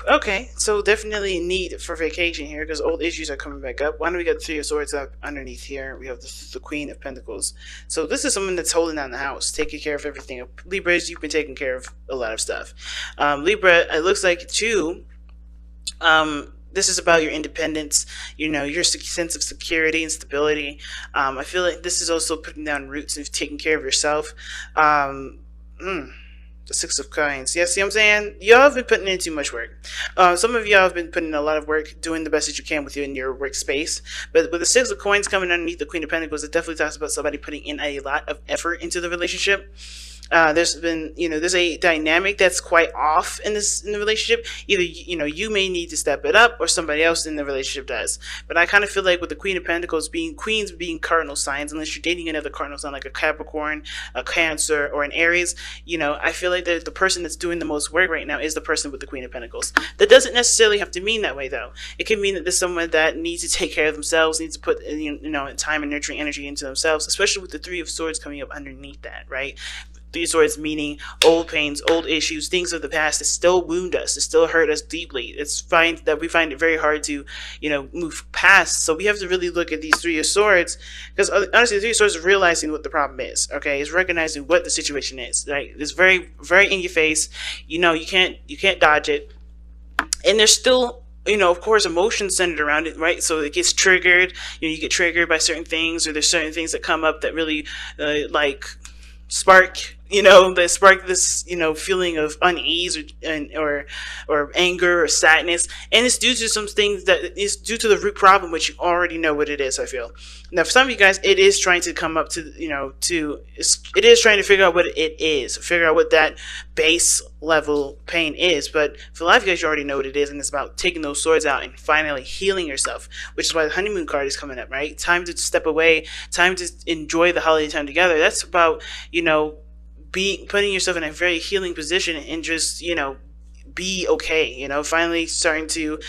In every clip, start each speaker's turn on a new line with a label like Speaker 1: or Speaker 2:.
Speaker 1: Okay, so definitely need for vacation here because old issues are coming back up. Why don't we get the Three of Swords up underneath here? We have the Queen of Pentacles. So this is someone that's holding down the house, taking care of everything. Libras, you've been taking care of a lot of stuff. Libra, it looks like too. This is about your independence, your sense of security and stability. I feel like this is also putting down roots and taking care of yourself. Um, mm, the Six of Coins. Yeah, see what I'm saying? Y'all have been putting in too much work. Some of y'all have been putting in a lot of work, doing the best that you can with you in your workspace. But with the Six of Coins coming underneath the Queen of Pentacles, it definitely talks about somebody putting in a lot of effort into the relationship. There's been, there's a dynamic that's quite off in the relationship. Either, you may need to step it up or somebody else in the relationship does. But I kind of feel like with the Queen of Pentacles being queens being cardinal signs, unless you're dating another cardinal sign like a Capricorn, a Cancer, or an Aries, I feel like the person that's doing the most work right now is the person with the Queen of Pentacles. That doesn't necessarily have to mean that way, though. It can mean that there's someone that needs to take care of themselves, needs to put time and nurturing energy into themselves, especially with the Three of Swords coming up underneath that, right? Three of Swords meaning old pains, old issues, things of the past that still wound us, that still hurt us deeply. It's fine that we find it very hard to, move past. So we have to really look at these Three of Swords, because honestly, the Three of Swords is realizing what the problem is. Okay, it's recognizing what the situation is. Right, it's very, very in your face. You can't dodge it, and there's still, of course, emotions centered around it, right? So it gets triggered. You get triggered by certain things, or there's certain things that come up that really, spark that spark this feeling of unease or anger or sadness, and it's due to some things that is due to the root problem, which you already know what it is. I feel now for some of you guys it is trying to come up to it is trying to figure out what it is, figure out what that base level pain is. But for a lot of you guys, you already know what it is, and it's about taking those swords out and finally healing yourself, which is why the honeymoon card is coming up, right? Time to step away, time to enjoy the holiday time together. That's about putting yourself in a very healing position and just be okay, finally starting to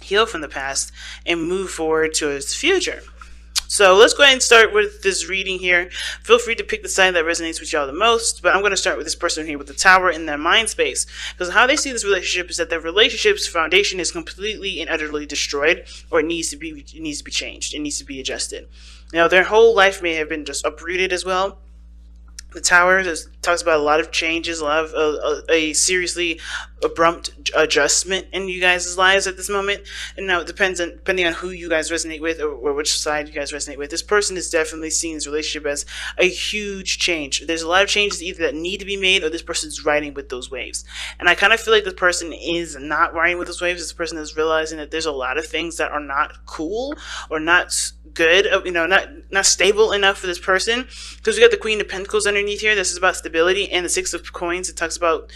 Speaker 1: heal from the past and move forward to its future. So let's go ahead and start with this reading here. Feel free to pick the side that resonates with y'all the most, but I'm going to start with this person here with the Tower in their mind space, because how they see this relationship is that their relationship's foundation is completely and utterly destroyed, or it needs to be changed, it needs to be adjusted. Now their whole life may have been just uprooted as well. The Tower talks about a lot of changes, a lot of a seriously abrupt adjustment in you guys' lives at this moment. And now it depending on who you guys resonate with, or which side you guys resonate with. This person is definitely seeing this relationship as a huge change. There's a lot of changes either that need to be made, or this person's riding with those waves. And I kind of feel like this person is not riding with those waves. This person is realizing that there's a lot of things that are not cool or not good, not stable enough for this person. Because we got the Queen of Pentacles underneath here. This is about stability, and the Six of Coins. It talks about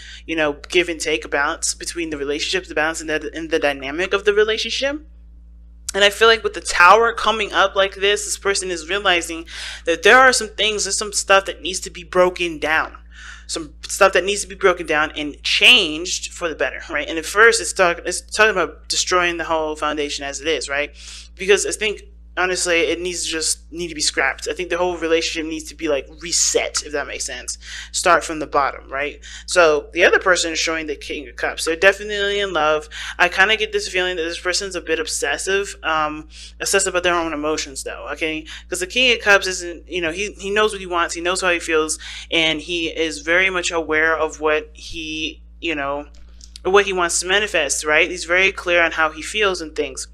Speaker 1: give and take, a balance between the relationships, the balance in the dynamic of the relationship. And I feel like with the Tower coming up like this person is realizing that there are some things, there's some stuff that needs to be broken down. Some stuff that needs to be broken down and changed for the better, right? And at first, it's talking about destroying the whole foundation as it is, right? Because I think, honestly, it needs to be scrapped. I think the whole relationship needs to be reset, if that makes sense. Start from the bottom, right? So the other person is showing the King of Cups. They're definitely in love. I kind of get this feeling that this person's a bit obsessive about their own emotions, though. Okay, because the King of Cups isn't, he knows what he wants, he knows how he feels, and he is very much aware of what he, what he wants to manifest, right? He's very clear on how he feels and things.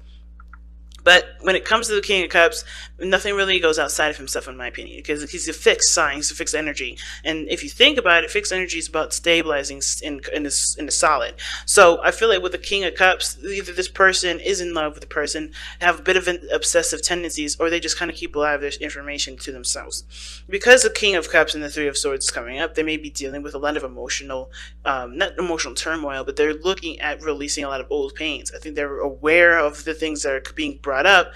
Speaker 1: But when it comes to the King of Cups, nothing really goes outside of himself, in my opinion, because he's a fixed sign, he's a fixed energy. And if you think about it, fixed energy is about stabilizing in the solid. So I feel like with the King of Cups, either this person is in love with the person, have a bit of an obsessive tendencies, or they just kind of keep a lot of their information to themselves. Because the King of Cups and the Three of Swords is coming up, they may be dealing with a lot of emotional, not emotional turmoil, but they're looking at releasing a lot of old pains. I think they're aware of the things that are being brought up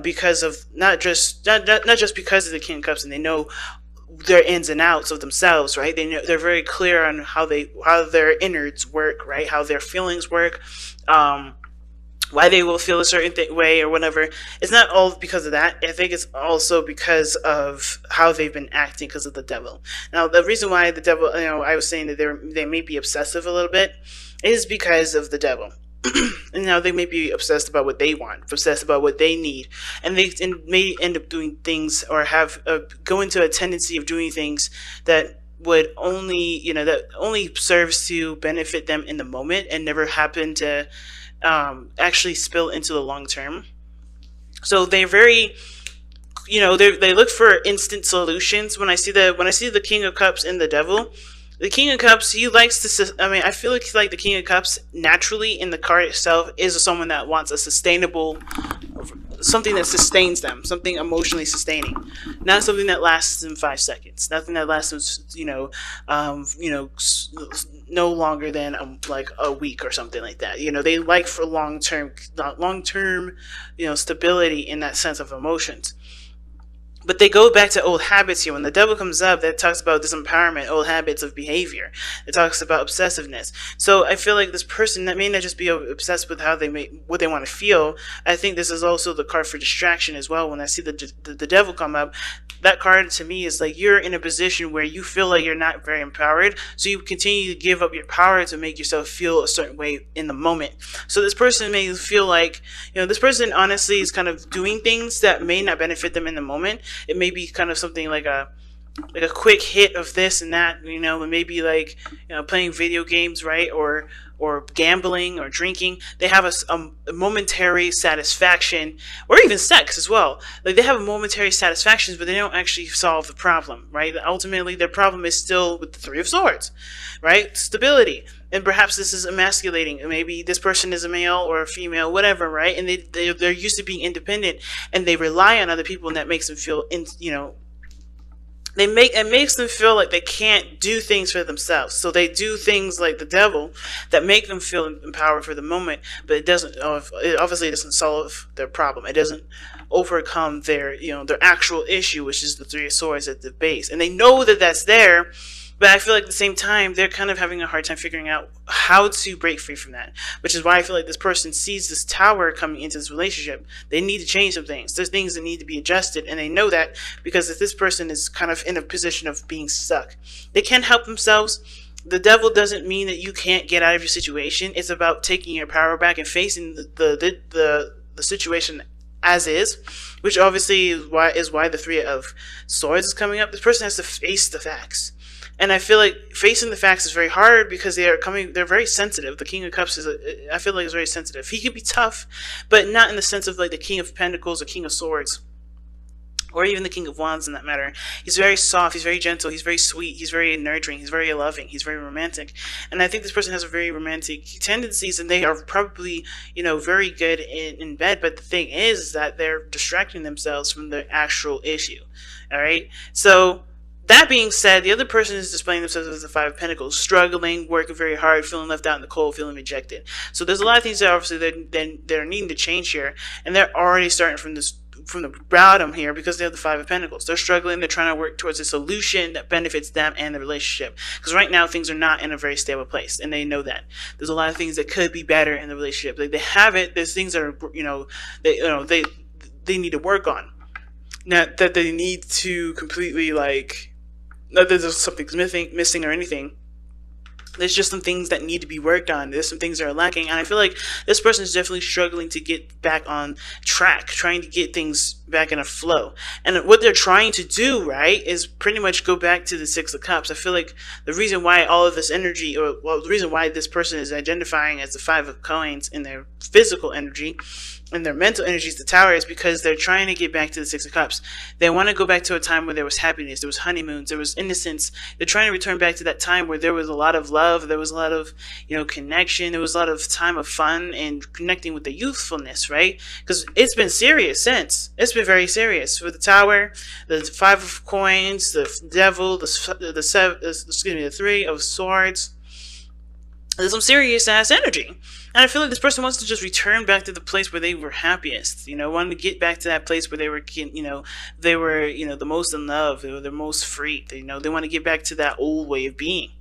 Speaker 1: because of not just because of the King of Cups, and they know their ins and outs of themselves, right? They're very clear on how their innards work, right? How their feelings work, why they will feel a certain way or whatever. It's not all because of that. I think it's also because of how they've been acting because of the devil. Now, the reason why the devil, I was saying that they may be obsessive a little bit, is because of the devil. And now they may be obsessed about what they want, obsessed about what they need, and they may end up doing things or have go into a tendency of doing things that would only that only serves to benefit them in the moment and never happen to actually spill into the long term. So they're very, they look for instant solutions. When I see the King of Cups and the Devil, the King of Cups, he likes to. I mean, I feel like the King of Cups naturally in the card itself is someone that wants a sustainable, something that sustains them, something emotionally sustaining, not something that lasts in 5 seconds, nothing that lasts, no longer than like a week or something like that. They like for long term, stability in that sense of emotions. But they go back to old habits here. When the devil comes up, that talks about disempowerment, old habits of behavior. It talks about obsessiveness. So I feel like this person that may not just be obsessed with what they want to feel. I think this is also the card for distraction as well. When I see the devil come up, that card to me is like you're in a position where you feel like you're not very empowered, so you continue to give up your power to make yourself feel a certain way in the moment. So this person may feel like, this person honestly is kind of doing things that may not benefit them in the moment. It may be kind of something like a quick hit of this and that, and maybe like playing video games, right, or gambling or drinking. They have a momentary satisfaction, or even sex as well. Like they have a momentary satisfaction, but they don't actually solve the problem, right? Ultimately, their problem is still with the Three of Swords, right? Stability. And perhaps this is emasculating. Maybe this person is a male or a female, whatever, right? And they're used to being independent, and they rely on other people, and that makes them feel, it makes them feel like they can't do things for themselves. So they do things like the devil that make them feel empowered for the moment, but it obviously doesn't solve their problem. It doesn't overcome their actual issue, which is the Three of Swords at the base. And they know that that's there, but I feel like at the same time, they're kind of having a hard time figuring out how to break free from that, which is why I feel like this person sees this tower coming into this relationship. They need to change some things. There's things that need to be adjusted, and they know that because if this person is kind of in a position of being stuck, they can't help themselves. The devil doesn't mean that you can't get out of your situation. It's about taking your power back and facing the situation as is, which obviously is why the Three of Swords is coming up. This person has to face the facts. And I feel like facing the facts is very hard because they're very sensitive. The King of Cups I feel like is very sensitive. He can be tough, but not in the sense of like the King of Pentacles or King of Swords, or even the King of Wands in that matter. He's very soft, he's very gentle, he's very sweet, he's very nurturing, he's very loving, he's very romantic. And I think this person has a very romantic tendencies, and they are probably, very good in bed, but the thing is that they're distracting themselves from the actual issue. All right? So that being said, the other person is displaying themselves as the Five of Pentacles, struggling, working very hard, feeling left out in the cold, feeling rejected. So there's a lot of things that obviously they're needing to change here, and they're already starting from the bottom here because they have the Five of Pentacles. They're struggling. They're trying to work towards a solution that benefits them and the relationship. Because right now things are not in a very stable place, and they know that. There's a lot of things that could be better in the relationship. Like they have it. There's things that are they need to work on. Not that they need to completely not that there's something missing or anything. There's just some things that need to be worked on. There's some things that are lacking. And I feel like this person is definitely struggling to get back on track, trying to get things back in a flow. And what they're trying to do, right, is pretty much go back to the Six of Cups. I feel like the reason why all of this energy, the reason why this person is identifying as the Five of Coins in their physical energy and their mental energy is the Tower, is because they're trying to get back to the Six of Cups. They want to go back to a time where there was happiness, there was honeymoons, there was innocence. They're trying to return back to that time where there was a lot of love, there was a lot of connection, there was a lot of time of fun and connecting with the youthfulness, right? Because it's been serious since. It's been very serious with the Tower, the Five of Coins, the Devil, the Three of Swords. There's some serious ass energy. And I feel like this person wants to just return back to the place where they were happiest, wanting to get back to that place where they were, the most in love, they were the most free. They want to get back to that old way of being.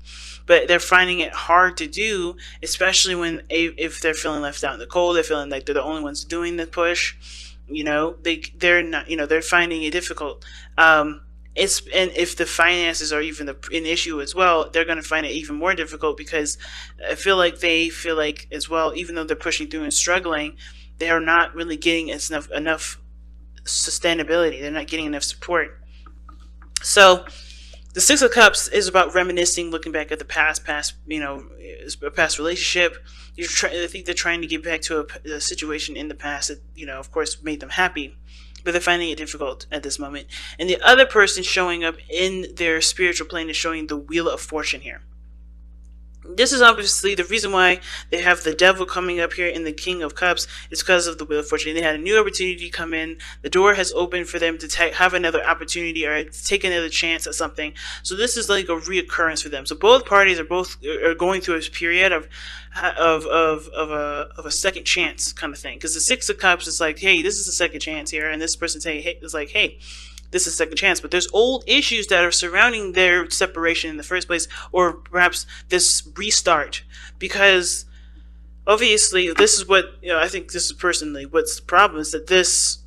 Speaker 1: but they're finding it hard to do, especially when if they're feeling left out in the cold, they're feeling like they're the only ones doing the push. They're not, they're finding it difficult. And if the finances are even an issue as well, they're going to find it even more difficult, because I feel like they feel like as well, even though they're pushing through and struggling, they are not really getting enough sustainability. They're not getting enough support. So the Six of Cups is about reminiscing, looking back at the past, a past relationship. I think they're trying to get back to a situation in the past that, of course, made them happy, but they're finding it difficult at this moment. And the other person showing up in their spiritual plane is showing the Wheel of Fortune here. This is obviously the reason why they have the Devil coming up here in the King of Cups, is because of the Wheel of Fortune. They had a new opportunity come in. The door has opened for them to have another opportunity or take another chance at something. So this is like a reoccurrence for them. So both parties are going through a period of a second chance kind of thing. Because the Six of Cups is like, hey, this is a second chance here, and this person is like, hey, this is a second chance. But there's old issues that are surrounding their separation in the first place, or perhaps this restart, because obviously this is what, I think this is personally what's the problem, is that this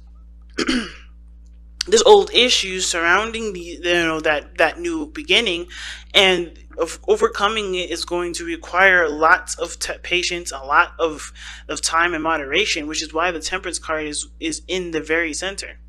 Speaker 1: there's old issues surrounding that new beginning, and of overcoming it is going to require lots of patience, a lot of time and moderation, which is why the Temperance card is in the very center.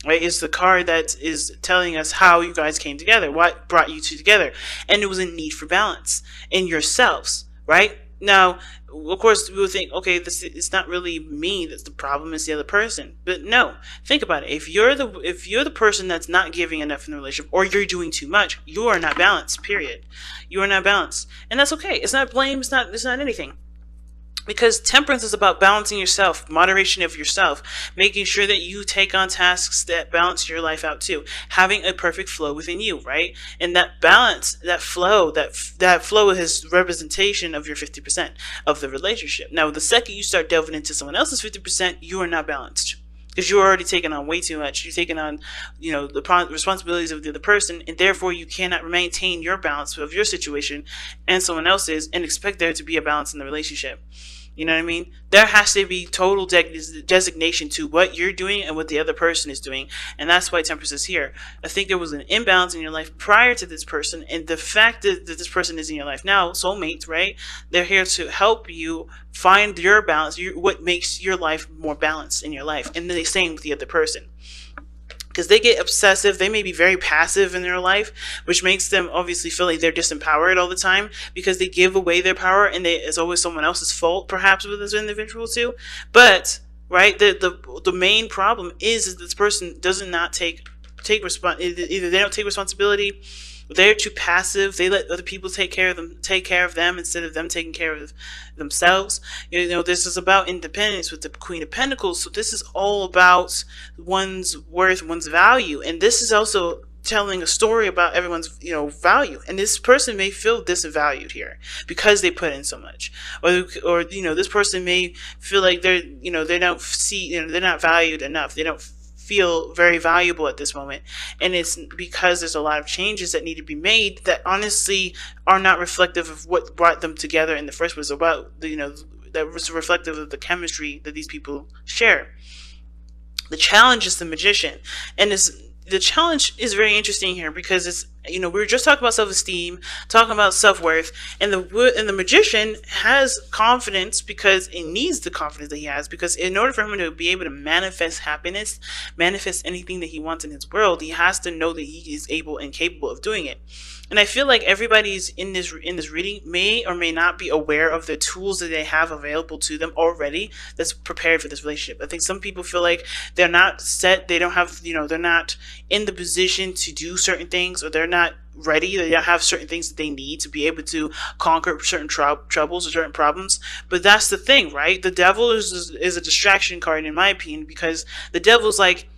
Speaker 1: Right, it's the card that is telling us how you guys came together, what brought you two together, and it was a need for balance in yourselves. Right now, of course, we would think, okay, it's not really me that's the problem; it's the other person. But no, think about it. If you're the person that's not giving enough in the relationship, or you're doing too much, you are not balanced. Period. You are not balanced, and that's okay. It's not blame. It's not anything. Because Temperance is about balancing yourself, moderation of yourself, making sure that you take on tasks that balance your life out too, having a perfect flow within you, right? And that balance, that flow is representation of your 50% of the relationship. Now, the second you start delving into someone else's 50%, you are not balanced. Because you're already taking on way too much. You're taking on, the responsibilities of the other person, and therefore you cannot maintain your balance of your situation and someone else's and expect there to be a balance in the relationship. You know what I mean? There has to be total designation to what you're doing and what the other person is doing. And that's why Temperance is here. I think there was an imbalance in your life prior to this person. And the fact that this person is in your life now, soulmates, right? They're here to help you find your balance, what makes your life more balanced in your life. And the same with the other person. Because they get obsessive, they may be very passive in their life, which makes them obviously feel like they're disempowered all the time, because they give away their power, and it's always someone else's fault, perhaps, with this individual too. But right, the main problem is this person does not take either they don't take responsibility, they're too passive, they let other people take care of them instead of them taking care of themselves. This is about independence with the Queen of Pentacles, so this is all about one's worth, one's value, and this is also telling a story about everyone's value. And this person may feel disvalued here because they put in so much, or this person may feel like they don't see, they're not valued enough, they don't feel very valuable at this moment, and it's because there's a lot of changes that need to be made that honestly are not reflective of what brought them together in the first place, about that was reflective of the chemistry that these people share. The challenge is the Magician, and the challenge is very interesting here, because it's we were just talking about self-esteem, talking about self-worth, and the Magician has confidence because it needs the confidence that he has, because in order for him to be able to manifest happiness, manifest anything that he wants in his world, he has to know that he is able and capable of doing it. And I feel like everybody's in this reading may or may not be aware of the tools that they have available to them already that's prepared for this relationship. I think some people feel like they're not set, they don't have, they're not in the position to do certain things, or they're not ready, they don't have certain things that they need to be able to conquer certain troubles or certain problems. But that's the thing, right? The Devil is a distraction card, in my opinion, because the Devil's like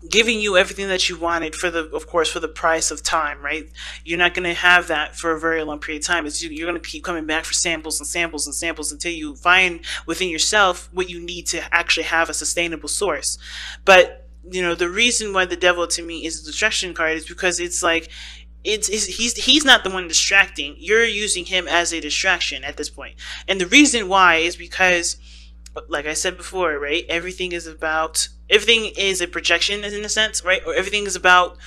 Speaker 1: giving you everything that you wanted for the price of time, right? You're not going to have that for a very long period of time. You're going to keep coming back for samples and samples and samples until you find within yourself what you need to actually have a sustainable source. But the reason why the Devil to me is a distraction card is because it's like he's not the one distracting. You're using him as a distraction at this point. And the reason why is because, like I said before, right? Everything is a projection in a sense, right? Or everything is about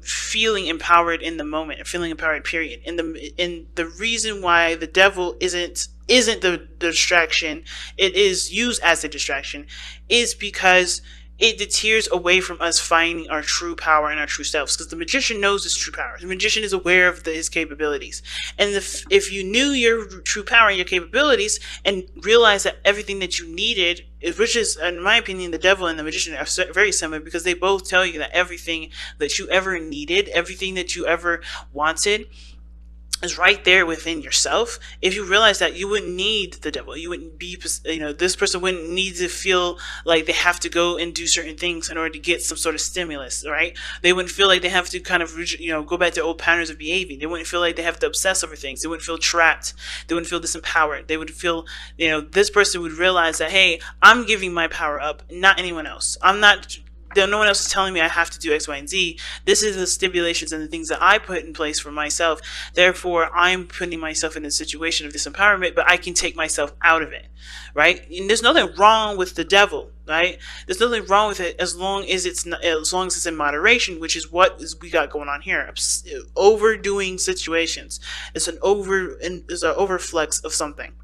Speaker 1: feeling empowered in the moment, feeling empowered, period. And the reason why the devil isn't the distraction, it is used as a distraction, is because it deters away from us finding our true power and our true selves. Because the magician knows his true power. The magician is aware of his capabilities. And if you knew your true power and your capabilities and realized that everything that you needed, which is, in my opinion, the devil and the magician are very similar, because they both tell you that everything that you ever needed, everything that you ever wanted, is right there within yourself. If you realize that, you wouldn't need the devil. You wouldn't be, this person wouldn't need to feel like they have to go and do certain things in order to get some sort of stimulus, right? They wouldn't feel like they have to kind of, go back to old patterns of behaving. They wouldn't feel like they have to obsess over things. They wouldn't feel trapped. They wouldn't feel disempowered. They would feel, this person would realize that, hey, I'm giving my power up, not anyone else. No one else is telling me I have to do X, Y, and Z. This is the stipulations and the things that I put in place for myself. Therefore, I'm putting myself in a situation of disempowerment, but I can take myself out of it, right? And there's nothing wrong with the devil, right? There's nothing wrong with it as long as it's in moderation, which is what we got going on here. Overdoing situations. It's an overflex of something.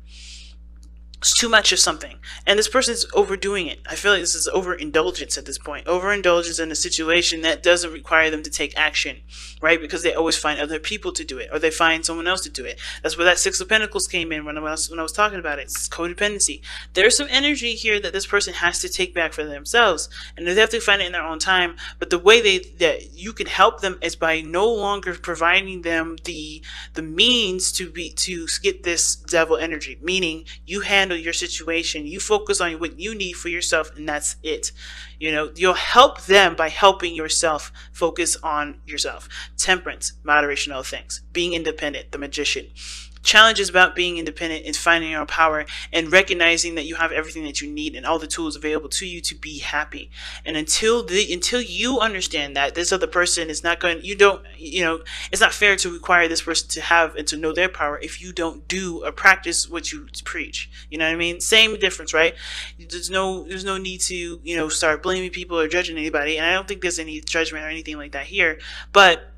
Speaker 1: It's too much of something, and this person is overdoing it. I feel like this is overindulgence at this point. Overindulgence in a situation that doesn't require them to take action, right? Because they always find other people to do it, or they find someone else to do it. That's where that Six of Pentacles came in when I was talking about it. It's codependency. There's some energy here that this person has to take back for themselves, and they have to find it in their own time. But the way that you can help them is by no longer providing them the means to get this devil energy. Meaning, you handle your situation, you focus on what you need for yourself, and that's it. You'll help them by helping yourself focus on yourself. Temperance, moderation, all things. Being independent, the magician. Challenge is about being independent and finding your own power and recognizing that you have everything that you need and all the tools available to you to be happy. And until you understand that this other person is not going, it's not fair to require this person to have and to know their power if you don't do or practice what you preach. You know what I mean? Same difference, right? There's no need to, start blaming people or judging anybody. And I don't think there's any judgment or anything like that here. But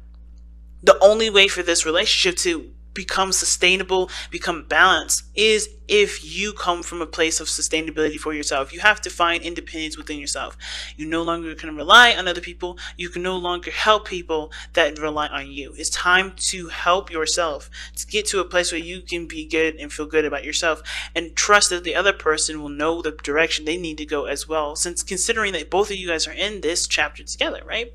Speaker 1: the only way for this relationship to become sustainable, become balanced, is if you come from a place of sustainability for yourself. You have to find independence within yourself. You no longer can rely on other people. You can no longer help people that rely on you. It's time to help yourself, to get to a place where you can be good and feel good about yourself, and trust that the other person will know the direction they need to go as well, since considering that both of you guys are in this chapter together, right?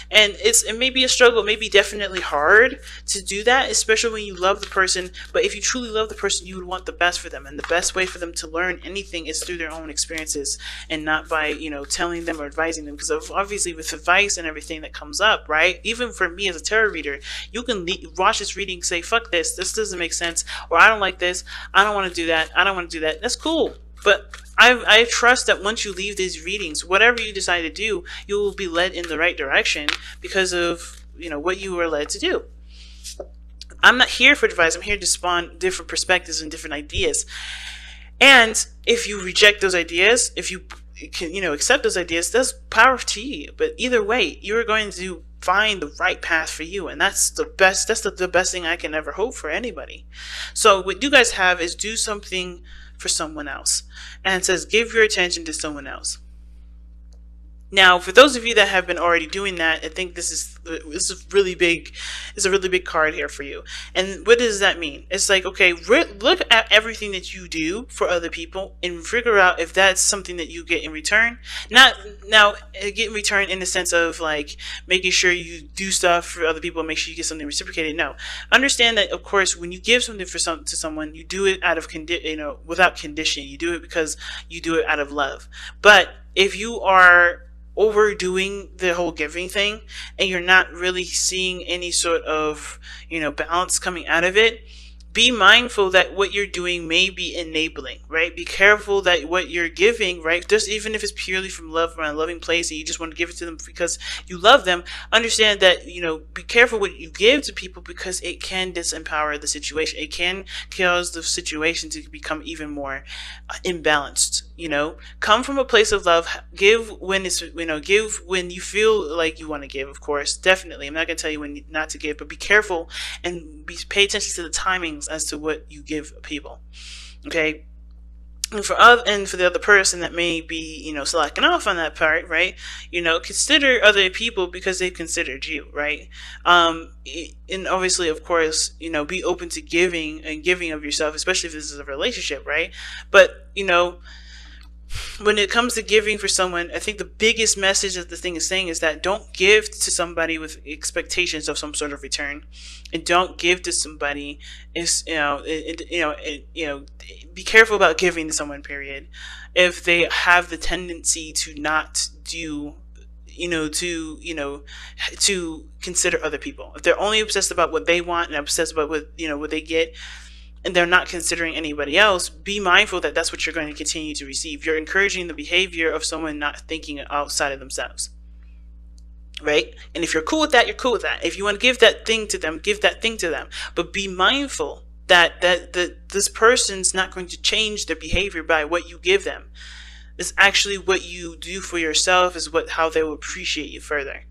Speaker 1: And it may be a struggle, it may be definitely hard to do that, especially when you love the person. But if you truly love the person, you would want the best for them. And the best way for them to learn anything is through their own experiences, and not by, telling them or advising them. Because obviously with advice and everything that comes up, right? Even for me as a tarot reader, you can watch this reading and say, fuck this doesn't make sense, or I don't like this, I don't want to do that, I don't want to do that. That's cool. But I trust that once you leave these readings, whatever you decide to do, you will be led in the right direction because of, what you were led to do. I'm not here for advice. I'm here to spawn different perspectives and different ideas. And if you reject those ideas, if you can, accept those ideas, that's power to you. But either way, you're going to find the right path for you, and that's the best. That's the best thing I can ever hope for anybody. So what you guys have is do something for someone else, and it says give your attention to someone else. Now, for those of you that have been already doing that, I think this is really big. It's a really big card here for you. And what does that mean? It's like, okay, look at everything that you do for other people and figure out if that's something that you get in return. Not now get in return in the sense of like making sure you do stuff for other people and make sure you get something reciprocated. No, understand that of course when you give something to someone, you do it out of without condition. You do it because you do it out of love. But if you are overdoing the whole giving thing and you're not really seeing any sort of balance coming out of it, be mindful that what you're doing may be enabling, right? Be careful that what you're giving, right? Just even if it's purely from love, from a loving place, and you just want to give it to them because you love them, understand that, be careful what you give to people, because it can disempower the situation. It can cause the situation to become even more imbalanced. Come from a place of love. Give when give when you feel like you want to give, of course, definitely. I'm not going to tell you when not to give, but be careful and pay attention to the timings as to what you give people. Okay. And for the other person that may be, slacking off on that part, right? Consider other people because they've considered you, right? And obviously, of course, be open to giving and giving of yourself, especially if this is a relationship, right? But, when it comes to giving for someone, I think the biggest message that the thing is saying is that don't give to somebody with expectations of some sort of return, and don't give to somebody is be careful about giving to someone. Period. If they have the tendency to not do, to consider other people, if they're only obsessed about what they want and obsessed about what they get, and they're not considering anybody else, be mindful that that's what you're going to continue to receive. You're encouraging the behavior of someone not thinking outside of themselves, right? And if you're cool with that, you're cool with that. If you want to give that thing to them, give that thing to them. But be mindful that this person's not going to change their behavior by what you give them. It's actually what you do for yourself is how they will appreciate you further.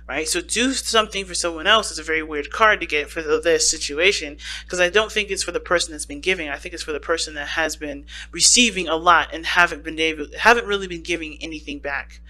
Speaker 1: Right? So do something for someone else is a very weird card to get for this situation, because I don't think it's for the person that's been giving. I think it's for the person that has been receiving a lot and haven't really been giving anything back.